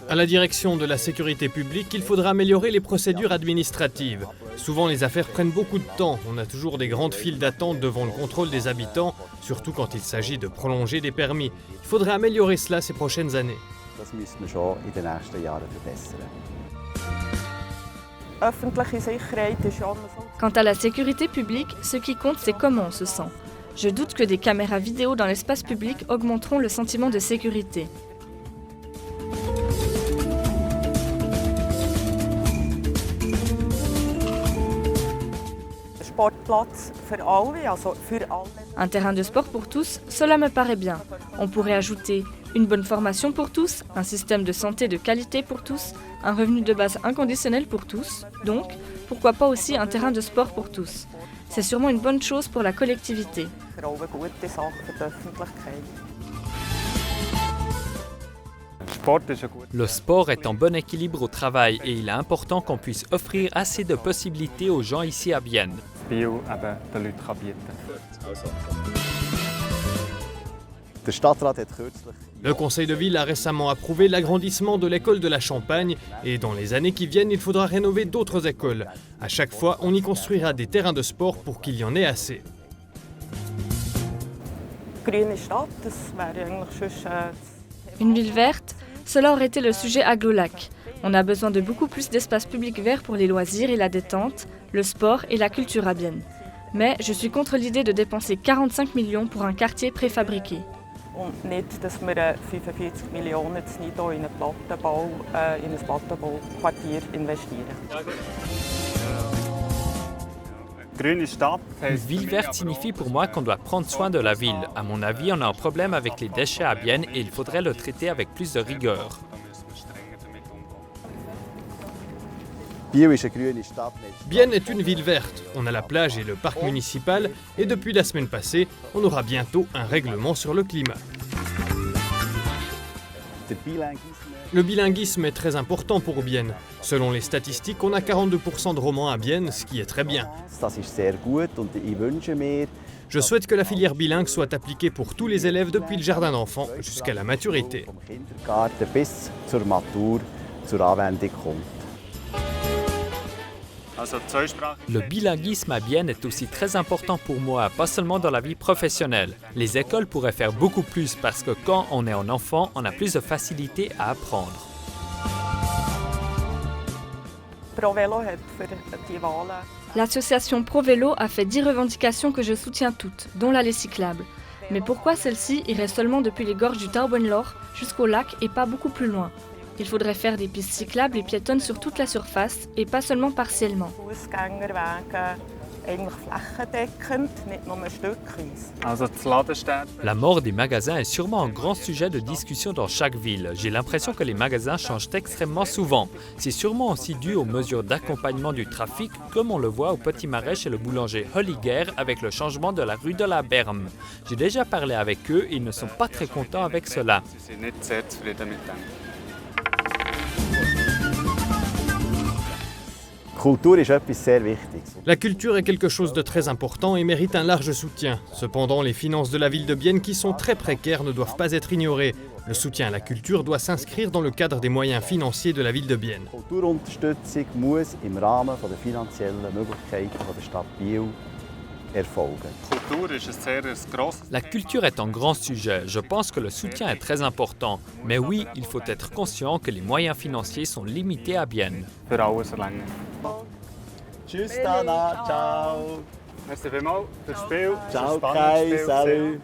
À la direction de la sécurité publique, il faudra améliorer les procédures administratives. Souvent, les affaires prennent beaucoup de temps. On a toujours des grandes files d'attente devant le contrôle des habitants, surtout quand il s'agit de prolonger des permis. Il faudrait améliorer cela ces prochaines années. Quant à la sécurité publique, ce qui compte, c'est comment on se sent. Je doute que des caméras vidéo dans l'espace public augmenteront le sentiment de sécurité. Un terrain de sport pour tous, cela me paraît bien. On pourrait ajouter une bonne formation pour tous, un système de santé de qualité pour tous, un revenu de base inconditionnel pour tous. Donc, pourquoi pas aussi un terrain de sport pour tous? C'est sûrement une bonne chose pour la collectivité. Le sport est en bon équilibre au travail et il est important qu'on puisse offrir assez de possibilités aux gens ici à Bienne. Le conseil de ville a récemment approuvé l'agrandissement de l'école de la Champagne et dans les années qui viennent, il faudra rénover d'autres écoles. À chaque fois, on y construira des terrains de sport pour qu'il y en ait assez. Une ville verte, cela aurait été le sujet Aglo-Lac. On a besoin de beaucoup plus d'espaces publics verts pour les loisirs et la détente, le sport et la culture à Bienne. Mais je suis contre l'idée de dépenser 45 millions pour un quartier préfabriqué. Une ville verte signifie pour moi qu'on doit prendre soin de la ville. À mon avis, on a un problème avec les déchets à Bienne et il faudrait le traiter avec plus de rigueur. Bienne est une ville verte. On a la plage et le parc municipal et depuis la semaine passée, on aura bientôt un règlement sur le climat. Le bilinguisme est très important pour Bienne. Selon les statistiques, on a 42% de romans à Bienne, ce qui est très bien. Je souhaite que la filière bilingue soit appliquée pour tous les élèves depuis le jardin d'enfants jusqu'à la maturité. Le bilinguisme à Bienne est aussi très important pour moi, pas seulement dans la vie professionnelle. Les écoles pourraient faire beaucoup plus parce que quand on est un enfant, on a plus de facilité à apprendre. L'association ProVélo a fait 10 revendications que je soutiens toutes, dont l'allée cyclable. Mais pourquoi celle-ci irait seulement depuis les gorges du Taubenloch jusqu'au lac et pas beaucoup plus loin? Il faudrait faire des pistes cyclables et piétonnes sur toute la surface et pas seulement partiellement. La mort des magasins est sûrement un grand sujet de discussion dans chaque ville. J'ai l'impression que les magasins changent extrêmement souvent. C'est sûrement aussi dû aux mesures d'accompagnement du trafic, comme on le voit au Petit Marais chez le boulanger Holliger avec le changement de la rue de la Berme. J'ai déjà parlé avec eux et ils ne sont pas très contents avec cela. La culture est quelque chose de très important et mérite un large soutien. Cependant, les finances de la ville de Bienne, qui sont très précaires, ne doivent pas être ignorées. Le soutien à la culture doit s'inscrire dans le cadre des moyens financiers de la ville de Bienne. La culture est un grand sujet. Je pense que le soutien est très important. Mais oui, il faut être conscient que les moyens financiers sont limités à Bienne. Tschüss Dana, ciao. Merci vielmals fürs Spiel. Ciao Kai, salut.